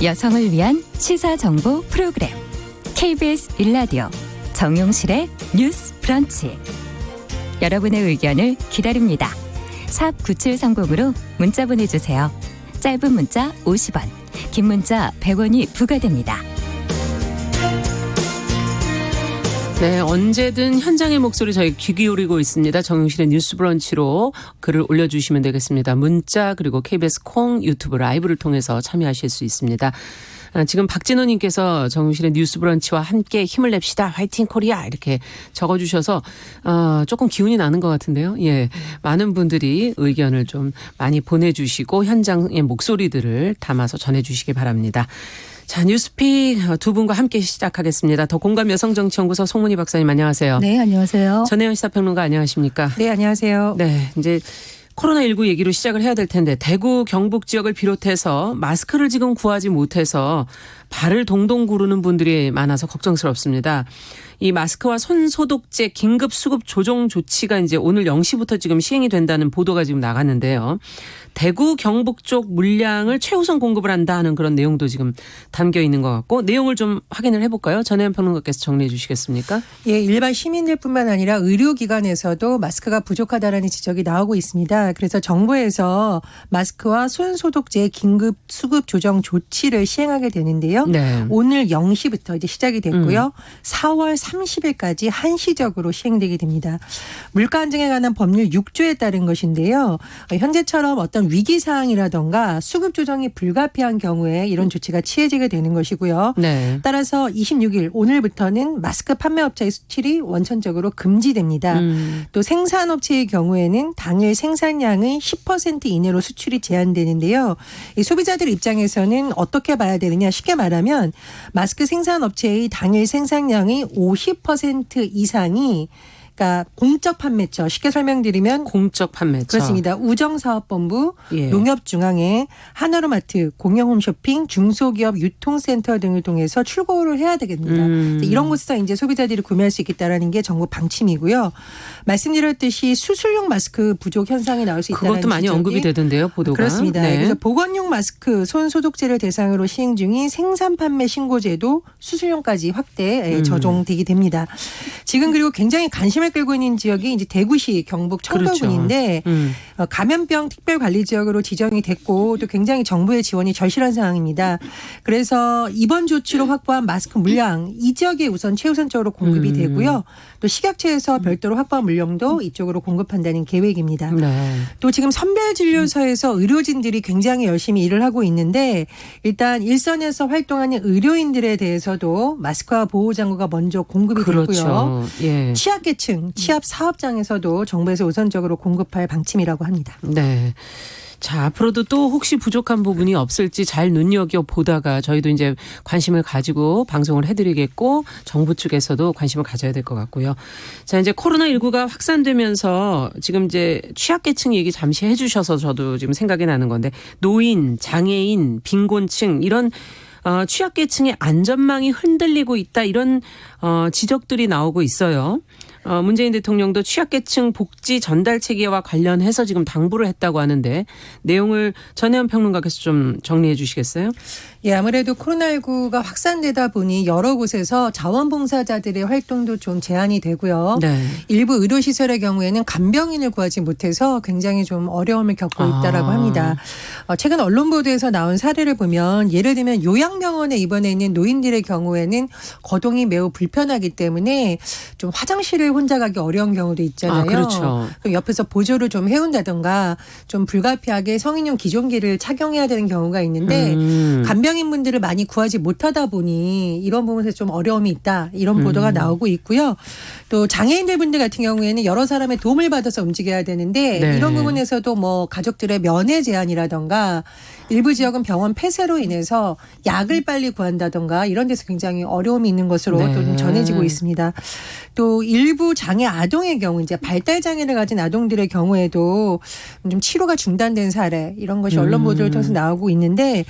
여성을 위한 시사정보 프로그램 KBS 일라디오 정용실의 뉴스 브런치. 여러분의 의견을 기다립니다. 샵 9730으로 문자 보내주세요. 짧은 문자 50원, 긴 문자 100원이 부과됩니다. 네, 언제든 현장의 목소리 저희 귀 기울이고 있습니다. 정용실의 뉴스 브런치로 글을 올려주시면 되겠습니다. 문자 그리고 KBS 콩 유튜브 라이브를 통해서 참여하실 수 있습니다. 지금 박진호님께서 정용실의 뉴스 브런치와 함께 힘을 냅시다. 화이팅 코리아 이렇게 적어주셔서 조금 기운이 나는 것 같은데요. 예, 많은 분들이 의견을 좀 많이 보내주시고 현장의 목소리들을 담아서 전해주시기 바랍니다. 자, 뉴스픽 두 분과 함께 시작하겠습니다. 더 공감 여성정치연구소 송문희 박사님 안녕하세요. 네, 안녕하세요. 전혜연 시사평론가 안녕하십니까? 네, 안녕하세요. 네, 이제 코로나19 얘기로 시작을 해야 될 텐데 대구 경북 지역을 비롯해서 마스크를 지금 구하지 못해서 발을 동동 구르는 분들이 많아서 걱정스럽습니다. 이 마스크와 손 소독제 긴급 수급 조정 조치가 이제 오늘 0시부터 지금 시행이 된다는 보도가 지금 나갔는데요. 대구 경북 쪽 물량을 최우선 공급을 한다 하는 그런 내용도 지금 담겨 있는 것 같고 내용을 좀 확인을 해볼까요? 전혜연 평론가께서 정리해 주시겠습니까? 예, 일반 시민들뿐만 아니라 의료기관에서도 마스크가 부족하다라는 지적이 나오고 있습니다. 그래서 정부에서 마스크와 손 소독제 긴급 수급 조정 조치를 시행하게 되는데요. 네. 오늘 0시부터 이제 시작이 됐고요. 4월 30일까지 한시적으로 시행되게 됩니다. 물가 안정에 관한 법률 6조에 따른 것인데요. 현재처럼 어떤 위기 사항이라던가 수급 조정이 불가피한 경우에 이런 조치가 취해지게 되는 것이고요. 네. 따라서 26일 오늘부터는 마스크 판매업체의 수출이 원천적으로 금지됩니다. 또 생산업체의 경우에는 당일 생산량의 10% 이내로 수출이 제한되는데요. 이 소비자들 입장에서는 어떻게 봐야 되느냐 쉽게 말하면 마스크 생산업체의 당일 생산량의 50% 이상이 그러니까 공적 판매처 쉽게 설명드리면 공적 판매처. 그렇습니다. 우정사업본부, 예. 농협중앙회, 하나로마트, 공영홈쇼핑, 중소기업 유통센터 등을 통해서 출고를 해야 되겠습니다. 이런 곳에서 이제 소비자들이 구매할 수 있겠다라는 게 정부 방침이고요. 말씀드렸듯이 수술용 마스크 부족 현상이 나올 수 있다는 그것도 많이 지적이 언급이 되던데요, 보도가. 그렇습니다. 네. 그래서 보건용 마스크, 손 소독제를 대상으로 시행 중인 생산 판매 신고제도 수술용까지 확대 적용되게 됩니다. 지금 그리고 굉장히 관심을 끌고 있는 지역이 이제 대구시 경북 청도군인데 그렇죠. 감염병 특별관리지역으로 지정이 됐고 또 굉장히 정부의 지원이 절실한 상황입니다. 그래서 이번 조치로 확보한 마스크 물량 이 지역에 우선 최우선적으로 공급이 되고요. 또 식약처에서 별도로 확보한 물량도 이쪽으로 공급한다는 계획입니다. 네. 또 지금 선별진료소에서 의료진들이 굉장히 열심히 일을 하고 있는데 일단 일선에서 활동하는 의료인들에 대해서도 마스크와 보호장구가 먼저 공급이 됐고요. 그렇죠. 예. 취약계층, 취약사업장에서도 정부에서 우선적으로 공급할 방침이라고 합니다. 네. 자, 앞으로도 또 혹시 부족한 부분이 없을지 잘 눈여겨보다가 저희도 이제 관심을 가지고 방송을 해드리겠고 정부 측에서도 관심을 가져야 될 것 같고요. 자, 이제 코로나19가 확산되면서 지금 이제 취약계층 얘기 잠시 해주셔서 저도 지금 생각이 나는 건데 노인, 장애인, 빈곤층 이런 취약계층의 안전망이 흔들리고 있다 이런 지적들이 나오고 있어요. 문재인 대통령도 취약계층 복지 전달 체계와 관련해서 지금 당부를 했다고 하는데 내용을 전혜연 평론가께서 좀 정리해 주시겠어요? 예, 아무래도 코로나19가 확산되다 보니 여러 곳에서 자원봉사자들의 활동도 좀 제한이 되고요. 네. 일부 의료시설의 경우에는 간병인을 구하지 못해서 굉장히 좀 어려움을 겪고 있다라고 합니다. 최근 언론 보도에서 나온 사례를 보면 예를 들면 요양병원에 입원해 있는 노인들의 경우에는 거동이 매우 불편하기 때문에 좀 화장실을 혼자 가기 어려운 경우도 있잖아요. 그렇죠. 그럼 옆에서 보조를 좀 해온다던가 좀 불가피하게 성인용 기존기를 착용해야 되는 경우가 있는데 간병인분들을 많이 구하지 못하다 보니 이런 부분에서 좀 어려움이 있다. 이런 보도가 나오고 있고요. 또 장애인들 분들 같은 경우에는 여러 사람의 도움을 받아서 움직여야 되는데 네. 이런 부분에서도 뭐 가족들의 면회 제한이라던가 일부 지역은 병원 폐쇄로 인해서 약을 빨리 구한다던가 이런 데서 굉장히 어려움이 있는 것으로 네. 또 좀 전해지고 있습니다. 또 일부 장애 아동의 경우 이제 발달 장애를 가진 아동들의 경우에도 좀 치료가 중단된 사례 이런 것이 언론 보도를 통해서 나오고 있는데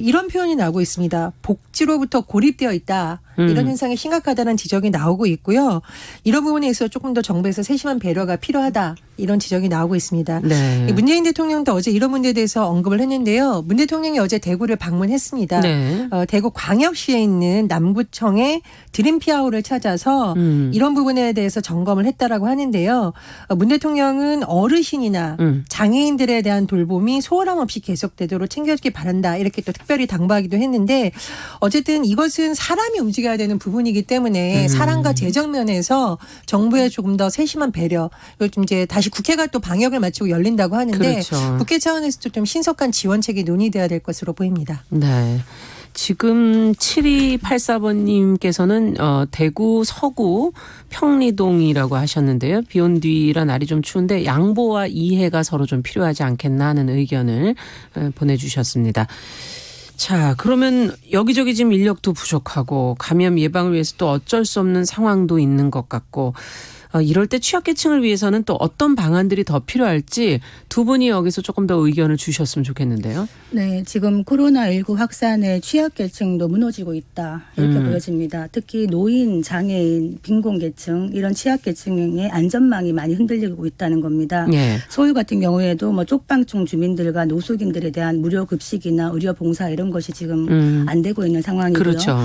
이런 표현이 나오고 있습니다. 복지로부터 고립되어 있다. 이런 현상이 심각하다는 지적이 나오고 있고요. 이런 부분에 있어서 조금 더 정부에서 세심한 배려가 필요하다. 이런 지적이 나오고 있습니다. 네. 문재인 대통령도 어제 이런 문제에 대해서 언급을 했는데요. 문 대통령이 어제 대구를 방문했습니다. 네. 대구 광역시에 있는 남구청의 드림피아호를 찾아서 이런 부분에 대해서 점검을 했다라고 하는데요. 문 대통령은 어르신이나 장애인들에 대한 돌봄이 소홀함 없이 계속되도록 챙겨주기 바란다. 이렇게 또 특별히 당부하기도 했는데 어쨌든 이것은 사람이 움직여야 되는 부분이기 때문에 사람과 재정 면에서 정부의 조금 더 세심한 배려. 요즘 이제 다시 국회가 또 방역을 마치고 열린다고 하는데 그렇죠. 국회 차원에서도 좀 신속한 지원책이 논의돼야 될 것으로 보입니다. 네. 지금 7284번님께서는 대구 서구 평리동이라고 하셨는데요. 비 온 뒤라 날이 좀 추운데 양보와 이해가 서로 좀 필요하지 않겠나 하는 의견을 보내주셨습니다. 자, 그러면 여기저기 지금 인력도 부족하고 감염 예방을 위해서 또 어쩔 수 없는 상황도 있는 것 같고 이럴 때 취약계층을 위해서는 또 어떤 방안들이 더 필요할지 두 분이 여기서 조금 더 의견을 주셨으면 좋겠는데요. 네, 지금 코로나19 확산에 취약계층도 무너지고 있다 이렇게 보여집니다. 특히 노인, 장애인, 빈곤계층 이런 취약계층의 안전망이 많이 흔들리고 있다는 겁니다. 예. 서울 같은 경우에도 뭐 쪽방촌 주민들과 노숙인들에 대한 무료 급식이나 의료 봉사 이런 것이 지금 안 되고 있는 상황이고요. 그렇죠.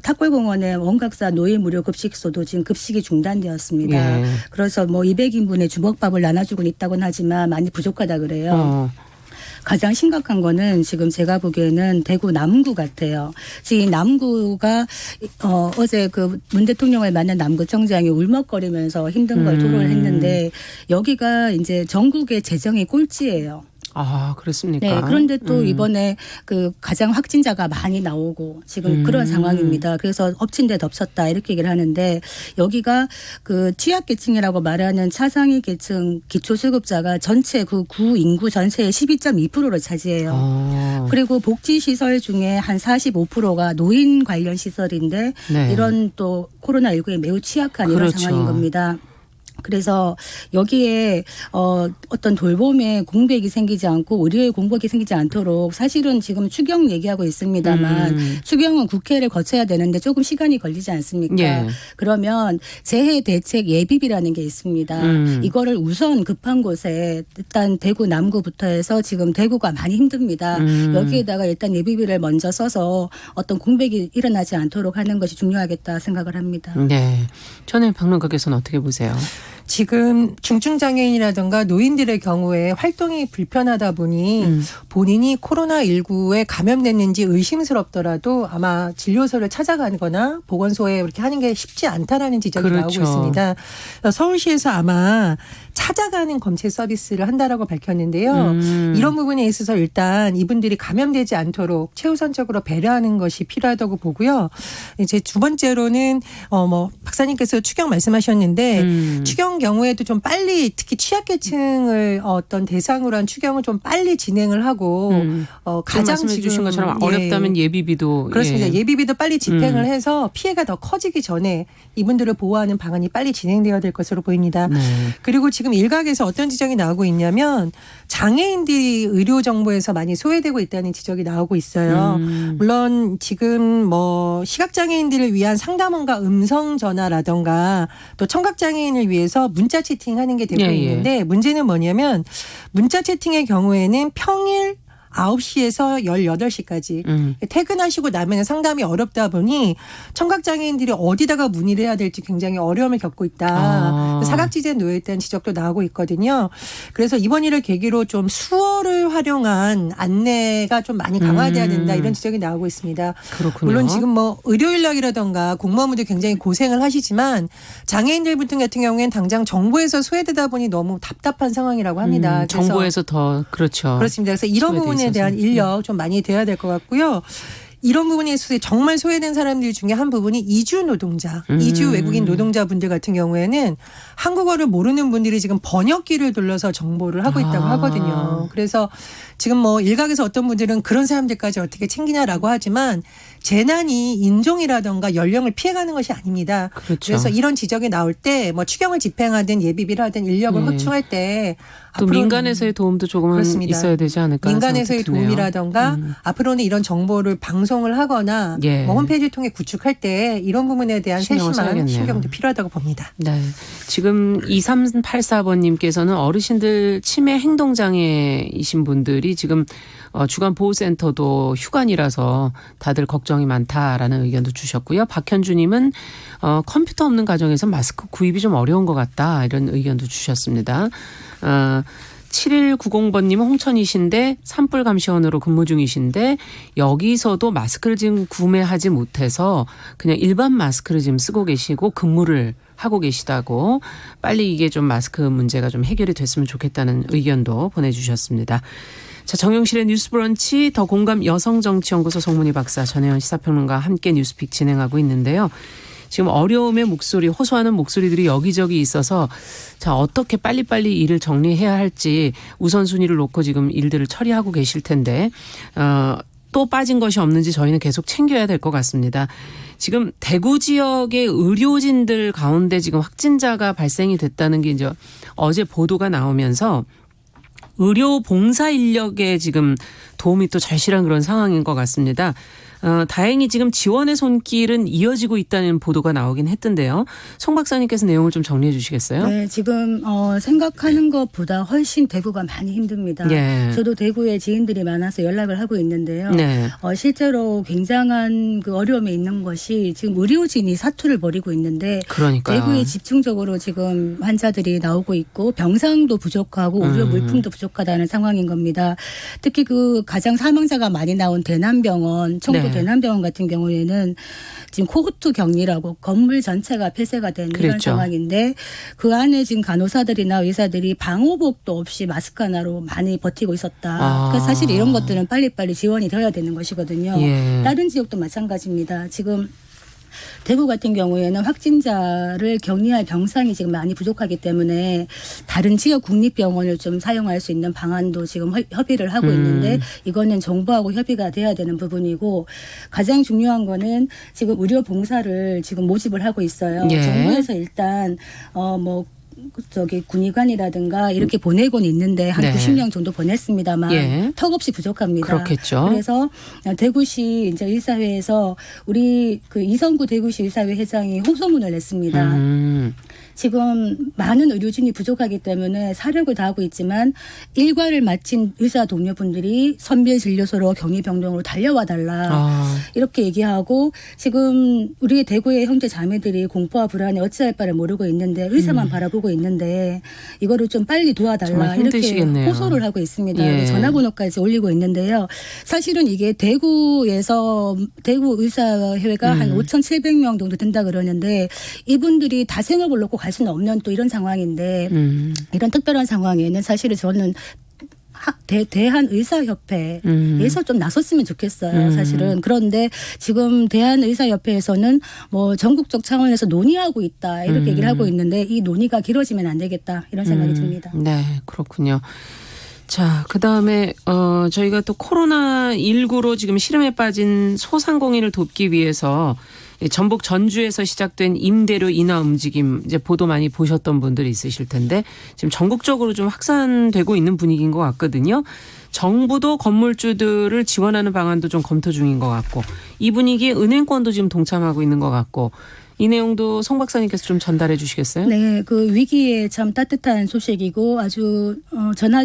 탁골공원의 원각사 노인 무료 급식소도 지금 급식이 중단되었습니다. 예. 그래서 뭐 200인분의 주먹밥을 나눠주고 있다고는 하지만 많이 부족하다 그래요. 가장 심각한 거는 지금 제가 보기에는 대구 남구 같아요. 지금 이 남구가 어제 그 문 대통령을 만난 남구청장이 울먹거리면서 힘든 걸 토로를 했는데 여기가 이제 전국의 재정의 꼴찌예요. 아, 그렇습니까? 네. 그런데 또 이번에 그 가장 확진자가 많이 나오고 지금 그런 상황입니다. 그래서 엎친 데 덮쳤다 이렇게 얘기를 하는데 여기가 그 취약계층이라고 말하는 차상위 계층 기초수급자가 전체 그 구 인구 전체의 12.2%를 차지해요. 그리고 복지시설 중에 한 45%가 노인 관련 시설인데 네. 이런 또 코로나19에 매우 취약한 이런 그렇죠. 상황인 겁니다. 그래서 여기에 어떤 돌봄에 공백이 생기지 않고 의료에 공백이 생기지 않도록 사실은 지금 추경 얘기하고 있습니다만 추경은 국회를 거쳐야 되는데 조금 시간이 걸리지 않습니까? 예. 그러면 재해 대책 예비비라는 게 있습니다. 이거를 우선 급한 곳에 일단 대구 남구부터 해서 지금 대구가 많이 힘듭니다. 여기에다가 일단 예비비를 먼저 써서 어떤 공백이 일어나지 않도록 하는 것이 중요하겠다 생각을 합니다. 네. 전에 평론가께서는 어떻게 보세요? 지금 중증장애인이라든가 노인들의 경우에 활동이 불편하다 보니 본인이 코로나19에 감염됐는지 의심스럽더라도 아마 진료소를 찾아가거나 보건소에 이렇게 하는 게 쉽지 않다라는 지적이 그렇죠. 나오고 있습니다. 서울시에서 아마 찾아가는 검체 서비스를 한다라고 밝혔는데요. 이런 부분에 있어서 일단 이분들이 감염되지 않도록 최우선적으로 배려하는 것이 필요하다고 보고요. 이제 두 번째로는 박사님께서 추경 말씀하셨는데 추경 경우에도 좀 빨리 특히 취약계층을 어떤 대상으로 한 추경을 좀 빨리 진행을 하고 가장 말씀해 지금 주신 것처럼 어렵다면 예비비도 그렇습니다. 예비비도 빨리 집행을 해서 피해가 더 커지기 전에 이분들을 보호하는 방안이 빨리 진행되어야 될 것으로 보입니다. 네. 그리고 지금 일각에서 어떤 지적이 나오고 있냐면 장애인들이 의료 정보에서 많이 소외되고 있다는 지적이 나오고 있어요. 물론 지금 시각장애인들을 위한 상담원과 음성 전화라든가 또 청각장애인을 위해서 문자 채팅하는 게 되고 있는데 문제는 뭐냐면 문자 채팅의 경우에는 평일 9시에서 18시까지 퇴근하시고 나면 상담이 어렵다 보니 청각장애인들이 어디다가 문의를 해야 될지 굉장히 어려움을 겪고 있다. 사각지대에 놓여 있다는 지적도 나오고 있거든요. 그래서 이번 일을 계기로 좀 수어를 활용한 안내가 좀 많이 강화돼야 된다 이런 지적이 나오고 있습니다. 그렇군요. 물론 지금 의료 인력이라든가 공무원분들 굉장히 고생을 하시지만 장애인들 같은 경우에는 당장 정부에서 소외되다 보니 너무 답답한 상황이라고 합니다. 그래서 정부에서 더 그렇죠. 그렇습니다. 그래서 이런 부분에 대한 인력 좀 많이 돼야 될 것 같고요. 이런 부분에 있어서 정말 소외된 사람들 중에 한 부분이 이주 노동자, 이주 외국인 노동자분들 같은 경우에는 한국어를 모르는 분들이 지금 번역기를 돌려서 정보를 하고 있다고 하거든요. 그래서 지금 일각에서 어떤 분들은 그런 사람들까지 어떻게 챙기냐라고 하지만 재난이 인종이라든가 연령을 피해가는 것이 아닙니다. 그렇죠. 그래서 이런 지적이 나올 때 추경을 집행하든 예비비를 하든 인력을 확충할 때 또 앞으로는- 민간에서의 도움도 조금은 그렇습니다. 있어야 되지 않을까. 민간에서의 생각도 드네요. 도움이라던가 앞으로는 이런 정보를 방송을 하거나 예. 뭐 홈페이지 통해 구축할 때 이런 부분에 대한 신경을 세심한 써야겠네요. 신경도 필요하다고 봅니다. 네. 지금 2384번님께서는 어르신들 치매 행동장애이신 분들이 지금 주간 보호센터도 휴관이라서 다들 걱정이 많다라는 의견도 주셨고요. 박현주님은 컴퓨터 없는 가정에서 마스크 구입이 좀 어려운 것 같다 이런 의견도 주셨습니다. 7190번님은 홍천이신데 산불 감시원으로 근무 중이신데 여기서도 마스크를 지금 구매하지 못해서 그냥 일반 마스크를 지금 쓰고 계시고 근무를 하고 계시다고 빨리 이게 좀 마스크 문제가 좀 해결이 됐으면 좋겠다는 의견도 보내주셨습니다. 자, 정용실의 뉴스 브런치 더 공감 여성정치연구소 송문희 박사 전혜연 시사평론가와 함께 뉴스픽 진행하고 있는데요. 지금 어려움의 목소리, 호소하는 목소리들이 여기저기 있어서 자, 어떻게 빨리빨리 일을 정리해야 할지 우선순위를 놓고 지금 일들을 처리하고 계실 텐데 또 빠진 것이 없는지 저희는 계속 챙겨야 될 것 같습니다. 지금 대구 지역의 의료진들 가운데 지금 확진자가 발생이 됐다는 게 이제 어제 보도가 나오면서 의료 봉사 인력에 지금 도움이 또 절실한 그런 상황인 것 같습니다. 다행히 지금 지원의 손길은 이어지고 있다는 보도가 나오긴 했던데요. 송 박사님께서 내용을 좀 정리해 주시겠어요? 네, 지금 생각하는 것보다 훨씬 대구가 많이 힘듭니다. 예. 저도 대구에 지인들이 많아서 연락을 하고 있는데요. 네. 실제로 굉장한 그 어려움에 있는 것이 지금 의료진이 사투를 벌이고 있는데 그러니까요. 대구에 집중적으로 지금 환자들이 나오고 있고 병상도 부족하고 의료 물품도 부족하다는 상황인 겁니다. 특히 그 가장 사망자가 많이 나온 대남병원, 청도 네. 대남병원 같은 경우에는 지금 코호트 격리라고 건물 전체가 폐쇄가 된 이런 그랬죠. 상황인데 그 안에 지금 간호사들이나 의사들이 방호복도 없이 마스크 하나로 많이 버티고 있었다. 그러니까 사실 이런 것들은 빨리빨리 지원이 되어야 되는 것이거든요. 예. 다른 지역도 마찬가지입니다. 지금 대구 같은 경우에는 확진자를 격리할 병상이 지금 많이 부족하기 때문에 다른 지역 국립병원을 좀 사용할 수 있는 방안도 지금 협의를 하고 있는데 이거는 정부하고 협의가 돼야 되는 부분이고 가장 중요한 거는 지금 의료 봉사를 지금 모집을 하고 있어요. 예. 정부에서 일단 군의관이라든가 이렇게 보내곤 있는데 한 네. 90명 정도 보냈습니다만 예. 턱없이 부족합니다. 그렇겠죠. 그래서 대구시 이제 의사회에서 우리 그 이성구 대구시 의사회 회장이 호소문을 냈습니다. 지금 많은 의료진이 부족하기 때문에 사력을 다하고 있지만 일과를 마친 의사 동료분들이 선별진료소로 격리병동으로 달려와 달라 이렇게 얘기하고 지금 우리 대구의 형제 자매들이 공포와 불안에 어찌할 바를 모르고 있는데 의사만 바라보고 있는데 이거를 좀 빨리 도와달라 정말 이렇게 힘드시겠네요. 호소를 하고 있습니다. 예. 전화번호까지 올리고 있는데요. 사실은 이게 대구에서 대구 의사회가 한 5,700명 정도 된다 그러는데 이분들이 다 생업을 놓고 갈 수는 없는 또 이런 상황인데 이런 특별한 상황에는 사실은 저는 대한의사협회에서 좀 나섰으면 좋겠어요. 사실은. 그런데 지금 대한의사협회에서는 뭐 전국적 차원에서 논의하고 있다 이렇게 얘기를 하고 있는데 이 논의가 길어지면 안 되겠다 이런 생각이 듭니다. 네, 그렇군요. 자, 그다음에 저희가 또 코로나19로 지금 시름에 빠진 소상공인을 돕기 위해서 전북 전주에서 시작된 임대료 인하 움직임 이제 보도 많이 보셨던 분들이 있으실 텐데 지금 전국적으로 좀 확산되고 있는 분위기인 것 같거든요. 정부도 건물주들을 지원하는 방안도 좀 검토 중인 것 같고 이 분위기에 은행권도 지금 동참하고 있는 것 같고 이 내용도 송 박사님께서 좀 전달해 주시겠어요? 네, 그 위기에 참 따뜻한 소식이고 아주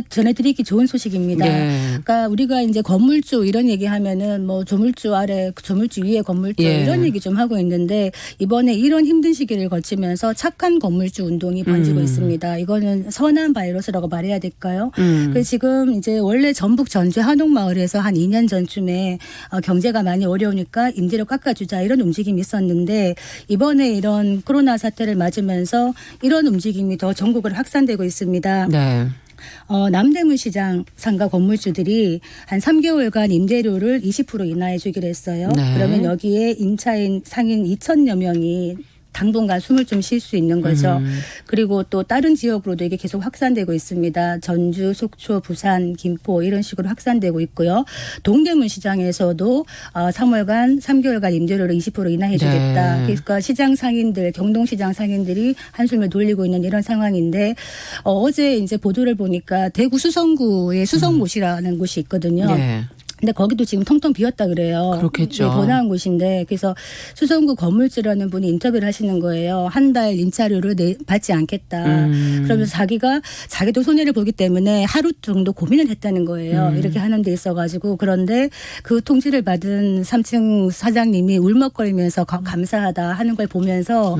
전해드리기 좋은 소식입니다. 네. 그러니까 우리가 이제 건물주 이런 얘기하면은 뭐 조물주 아래, 조물주 위에 건물주 예. 이런 얘기 좀 하고 있는데 이번에 이런 힘든 시기를 거치면서 착한 건물주 운동이 번지고 있습니다. 이거는 선한 바이러스라고 말해야 될까요? 그 지금 이제 원래 전북 전주 한옥마을에서 한 2년 전쯤에 경제가 많이 어려우니까 임대료 깎아주자 이런 움직임이 있었는데 이번에 이런 코로나 사태를 맞으면서 이런 움직임이 더 전국으로 확산되고 있습니다. 네. 남대문 시장 상가 건물주들이 한 3개월간 임대료를 20% 인하해 주기로 했어요. 네. 그러면 여기에 임차인 상인 2,000여 명이 당분간 숨을 좀 쉴 수 있는 거죠. 그리고 또 다른 지역으로도 이게 계속 확산되고 있습니다. 전주, 속초, 부산, 김포 이런 식으로 확산되고 있고요. 동대문 시장에서도 3월간 3개월간 임대료를 20% 인하해 주겠다. 네. 그러니까 시장 상인들, 경동시장 상인들이 한숨을 돌리고 있는 이런 상황인데 어제 이제 보도를 보니까 대구 수성구에 수성못이라는 곳이 있거든요. 네. 근데 거기도 지금 텅텅 비었다 그래요. 그렇겠죠. 네, 번화한 곳인데 그래서 수성구 건물주라는 분이 인터뷰를 하시는 거예요. 한 달 임차료를 받지 않겠다. 그러면서 자기도 손해를 보기 때문에 하루 정도 고민을 했다는 거예요. 이렇게 하는 데 있어가지고 그런데 그 통지를 받은 3층 사장님이 울먹거리면서 감사하다 하는 걸 보면서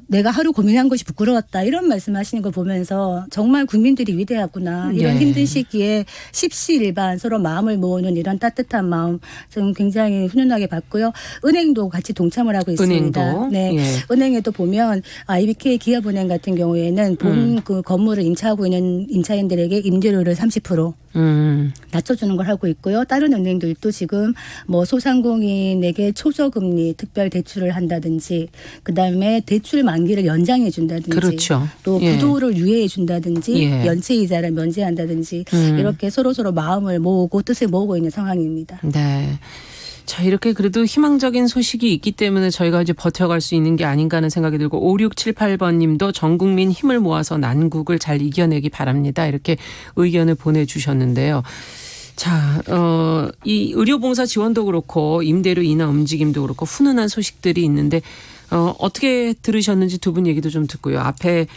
내가 하루 고민한 것이 부끄러웠다 이런 말씀하시는 걸 보면서 정말 국민들이 위대하구나. 이런 네. 힘든 시기에 십시일반 서로 마음을 모으는 이런 따뜻한 마음 좀 굉장히 훈훈하게 봤고요. 은행도 같이 동참을 하고 있습니다. 은행도? 네, 예. 은행에도 보면 IBK 기업은행 같은 경우에는 본 그 건물을 임차하고 있는 임차인들에게 임대료를 30% 낮춰주는 걸 하고 있고요. 다른 은행들도 지금 뭐 소상공인에게 초저금리 특별 대출을 한다든지 그다음에 대출 만기를 연장해 준다든지 그렇죠. 또 예. 부도를 유예해 준다든지 예. 연체 이자를 면제한다든지 이렇게 서로 마음을 모으고 뜻을 모으고 있는 상황입니다. 네. 자, 이렇게 그래도 희망적인 소식이 있기 때문에 저희가 이제 버텨갈 수 있는 게 아닌가 하는 생각이 들고 5678번 님도 전 국민 힘을 모아서 난국을 잘 이겨내기 바랍니다. 이렇게 의견을 보내주셨는데요. 자, 이 의료봉사 지원도 그렇고 임대료 인하 움직임도 그렇고 훈훈한 소식들이 있는데 어떻게 들으셨는지 두 분 얘기도 좀 듣고요. 앞에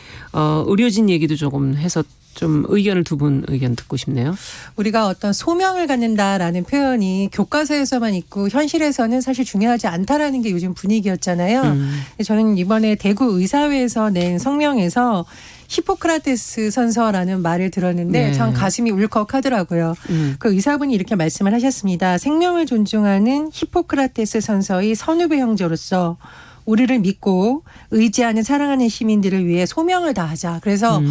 의료진 얘기도 조금 해서 좀 의견을 두 분 의견 듣고 싶네요. 우리가 어떤 소명을 갖는다라는 표현이 교과서에서만 있고 현실에서는 사실 중요하지 않다라는 게 요즘 분위기였잖아요. 저는 이번에 대구 의사회에서 낸 성명에서 히포크라테스 선서라는 말을 들었는데 네. 참 가슴이 울컥하더라고요. 그 의사분이 이렇게 말씀을 하셨습니다. 생명을 존중하는 히포크라테스 선서의 선후배 형제로서 우리를 믿고 의지하는 사랑하는 시민들을 위해 소명을 다하자. 그래서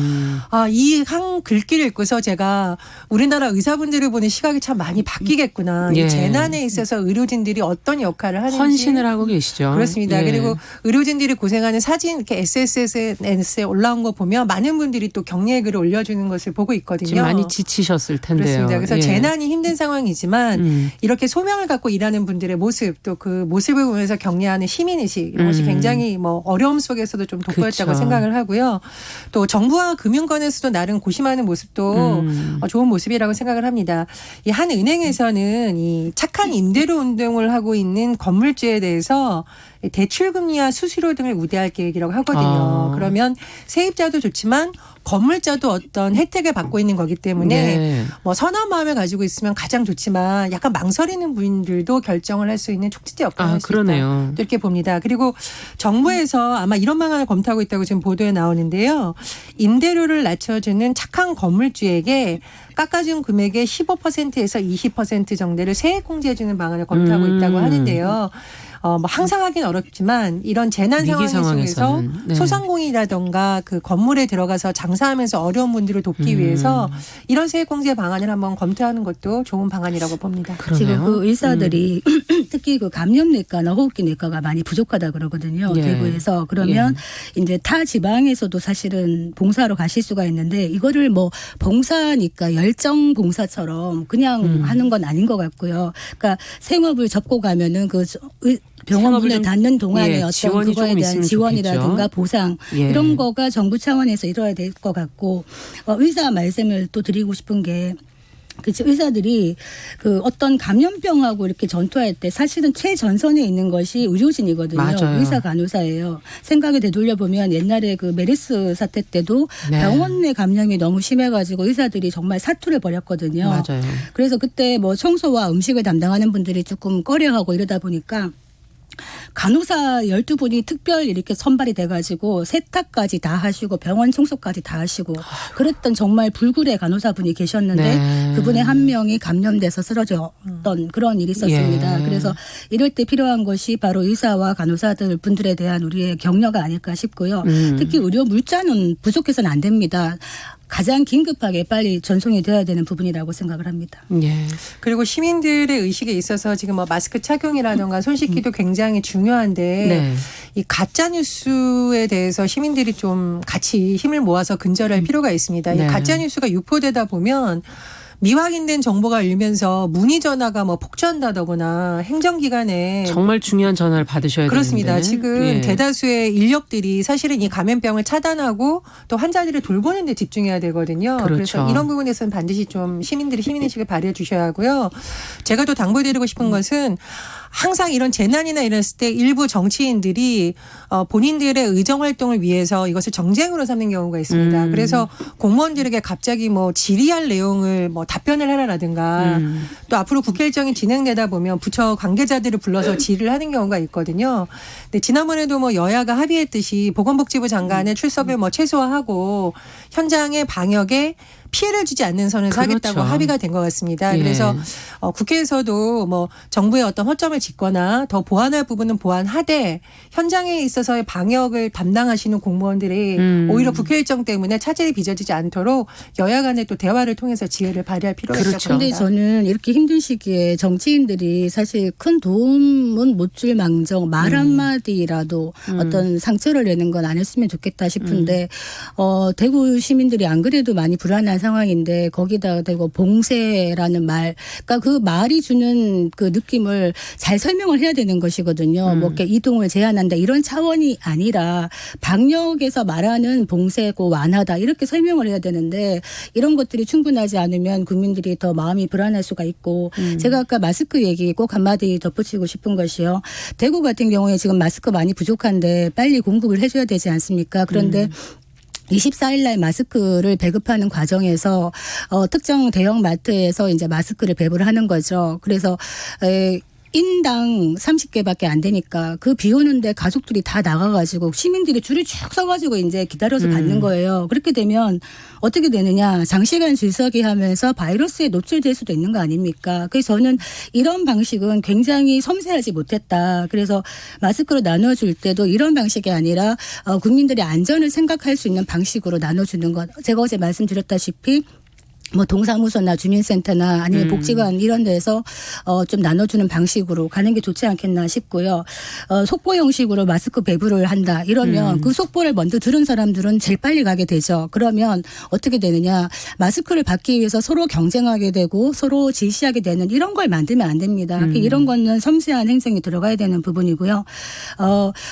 이 한 글귀를 읽고서 제가 우리나라 의사분들을 보는 시각이 참 많이 바뀌겠구나. 예. 이 재난에 있어서 의료진들이 어떤 역할을 하는지. 헌신을 하고 계시죠. 그렇습니다. 예. 그리고 의료진들이 고생하는 사진 이렇게 SNS에 올라온 거 보면 많은 분들이 또 격려의 글을 올려주는 것을 보고 있거든요. 지금 많이 지치셨을 텐데요. 그렇습니다. 그래서 예. 재난이 힘든 상황이지만 이렇게 소명을 갖고 일하는 분들의 모습 또 그 모습을 보면서 격려하는 시민의식 이런 것이 굉장히 뭐 어려움 속에서도 좀 돋보였다고 그렇죠. 생각을 하고요. 또 정부와 금융권에서도 나름 고심하는 모습도 좋은 모습이라고 생각을 합니다. 이 한 은행에서는 이 착한 임대료 운동을 하고 있는 건물주에 대해서 대출 금리와 수수료 등을 우대할 계획이라고 하거든요. 그러면 세입자도 좋지만 건물자도 어떤 혜택을 받고 있는 거기 때문에 네. 뭐 선한 마음을 가지고 있으면 가장 좋지만 약간 망설이는 분들도 결정을 할 수 있는 촉진제 역할을 할 수 그러네요. 있다. 이렇게 봅니다. 그리고 정부에서 아마 이런 방안을 검토하고 있다고 지금 보도에 나오는데요. 임대료를 낮춰주는 착한 건물주에게 깎아준 금액의 15%에서 20% 정도를 세액공제해주는 방안을 검토하고 있다고 하는데요. 뭐 항상 하긴 어렵지만 이런 재난 위기 상황 속에서 상황에서는, 네. 소상공인이라던가 그 건물에 들어가서 장사하면서 어려운 분들을 돕기 위해서 이런 세액공제 방안을 한번 검토하는 것도 좋은 방안이라고 봅니다. 그러네요. 지금 그 의사들이 특히 그 감염내과나 호흡기내과가 많이 부족하다 그러거든요. 예. 대구에서. 그러면 이제 타 지방에서도 사실은 봉사하러 가실 수가 있는데 이거를 뭐 봉사니까 열정 봉사처럼 그냥 하는 건 아닌 것 같고요. 그러니까 생업을 접고 가면은 그 병원 생업을 문을 좀, 닫는 동안에 예, 어떤 지원이 그거에 조금 대한 있으면 지원이라든가 좋겠죠. 보상 예. 이런 거가 정부 차원에서 이루어야 될 것 같고 의사 말씀을 또 드리고 싶은 게 그치 의사들이 그 어떤 감염병하고 이렇게 전투할 때 사실은 최전선에 있는 것이 의료진이거든요. 맞아요. 의사 간호사예요. 생각에 되돌려 보면 옛날에 그 메르스 사태 때도 네. 병원 내 감염이 너무 심해가지고 의사들이 정말 사투를 벌였거든요. 맞아요. 그래서 그때 뭐 청소와 음식을 담당하는 분들이 조금 꺼려하고 이러다 보니까 간호사 12분이 특별 이렇게 선발이 돼가지고 세탁까지 다 하시고 병원 청소까지 다 하시고 그랬던 정말 불굴의 간호사분이 계셨는데 네. 그분의 한 명이 감염돼서 쓰러졌던 그런 일이 있었습니다. 예. 그래서 이럴 때 필요한 것이 바로 의사와 간호사들 분들에 대한 우리의 격려가 아닐까 싶고요. 특히 의료 물자는 부족해서는 안 됩니다. 가장 긴급하게 빨리 전송이 돼야 되는 부분이라고 생각을 합니다. 예. 그리고 시민들의 의식에 있어서 지금 뭐 마스크 착용이라든가 손 씻기도 굉장히 중요한데 네. 이 가짜 뉴스에 대해서 시민들이 좀 같이 힘을 모아서 근절할 필요가 있습니다. 네. 이 가짜 뉴스가 유포되다 보면 미확인된 정보가 일면서 문의 전화가 뭐 폭주한다거나 행정기관에 정말 중요한 전화를 받으셔야 그렇습니다. 되는데. 지금 예. 대다수의 인력들이 사실은 이 감염병을 차단하고 또 환자들을 돌보는 데 집중해야 되거든요. 그렇죠. 그래서 이런 부분에서는 반드시 좀 시민들이 시민의식을 발휘해 주셔야 하고요. 제가 또 당부드리고 싶은 것은 항상 이런 재난이나 이랬을 때 일부 정치인들이 본인들의 의정 활동을 위해서 이것을 정쟁으로 삼는 경우가 있습니다. 그래서 공무원들에게 갑자기 뭐 질의할 내용을 뭐 답변을 하라라든가 또 앞으로 국회 일정이 진행되다 보면 부처 관계자들을 불러서 질의를 하는 경우가 있거든요. 근데 지난번에도 뭐 여야가 합의했듯이 보건복지부 장관의 출석을 뭐 최소화하고 현장의 방역에 피해를 주지 않는 선을 그렇죠. 하겠다고 합의가 된 것 같습니다. 예. 그래서 국회에서도 뭐 정부의 어떤 허점을 짚거나 더 보완할 부분은 보완하되 현장에 있어서의 방역을 담당하시는 공무원들이 오히려 국회 일정 때문에 차질이 빚어지지 않도록 여야 간의 또 대화를 통해서 지혜를 발휘할 필요가 있다고 그렇죠. 근데 봅니다. 저는 이렇게 힘든 시기에 정치인들이 사실 큰 도움은 못 줄 망정 말 한마디라도 어떤 상처를 내는 건 안 했으면 좋겠다 싶은데 대구 시민들이 안 그래도 많이 불안한 상황인데 거기다 대고 봉쇄라는 말, 그러니까 그 말이 주는 그 느낌을 잘 설명을 해야 되는 것이거든요. 뭐 이렇게 이동을 제한한다 이런 차원이 아니라 방역에서 말하는 봉쇄고 완화다 이렇게 설명을 해야 되는데 이런 것들이 충분하지 않으면 국민들이 더 마음이 불안할 수가 있고 제가 아까 마스크 얘기 꼭 한마디 덧붙이고 싶은 것이요. 대구 같은 경우에 지금 마스크 많이 부족한데 빨리 공급을 해줘야 되지 않습니까? 그런데 24일 날 마스크를 배급하는 과정에서 특정 대형 마트에서 이제 마스크를 배부를 하는 거죠. 그래서 인당 30개밖에 안 되니까 그 비 오는데 가족들이 다 나가가지고 시민들이 줄을 쭉 서가지고 이제 기다려서 받는 거예요. 그렇게 되면 어떻게 되느냐. 장시간 줄서기 하면서 바이러스에 노출될 수도 있는 거 아닙니까? 그래서 저는 이런 방식은 굉장히 섬세하지 못했다. 그래서 마스크를 나눠줄 때도 이런 방식이 아니라 국민들의 안전을 생각할 수 있는 방식으로 나눠주는 것. 제가 어제 말씀드렸다시피 뭐 동사무소나 주민센터나 아니면 복지관 이런 데서 좀 나눠주는 방식으로 가는 게 좋지 않겠나 싶고요. 속보 형식으로 마스크 배부를 한다 이러면 그 속보를 먼저 들은 사람들은 제일 빨리 가게 되죠. 그러면 어떻게 되느냐. 마스크를 받기 위해서 서로 경쟁하게 되고 서로 질시하게 되는 이런 걸 만들면 안 됩니다. 이런 거는 섬세한 행정이 들어가야 되는 부분이고요.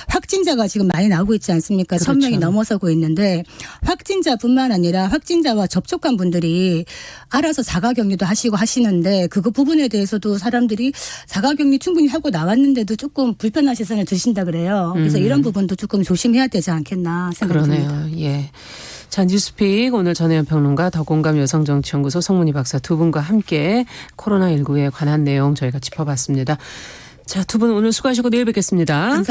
확진자가 지금 많이 나오고 있지 않습니까? 그렇죠. 1000명이 넘어서고 있는데 확진자뿐만 아니라 확진자와 접촉한 분들이 알아서 자가격리도 하시고 하시는데 그거 부분에 대해서도 사람들이 자가격리 충분히 하고 나왔는데도 조금 불편한 시선을 드신다 그래요. 그래서 이런 부분도 조금 조심해야 되지 않겠나 생각합니다. 그러네요. 예. 자, 뉴스픽 오늘 전혜연 평론가 더공감 여성정치연구소 송문희 박사 두 분과 함께 코로나19에 관한 내용 저희가 짚어봤습니다. 자, 두 분 오늘 수고하시고 내일 뵙겠습니다. 감사합니다.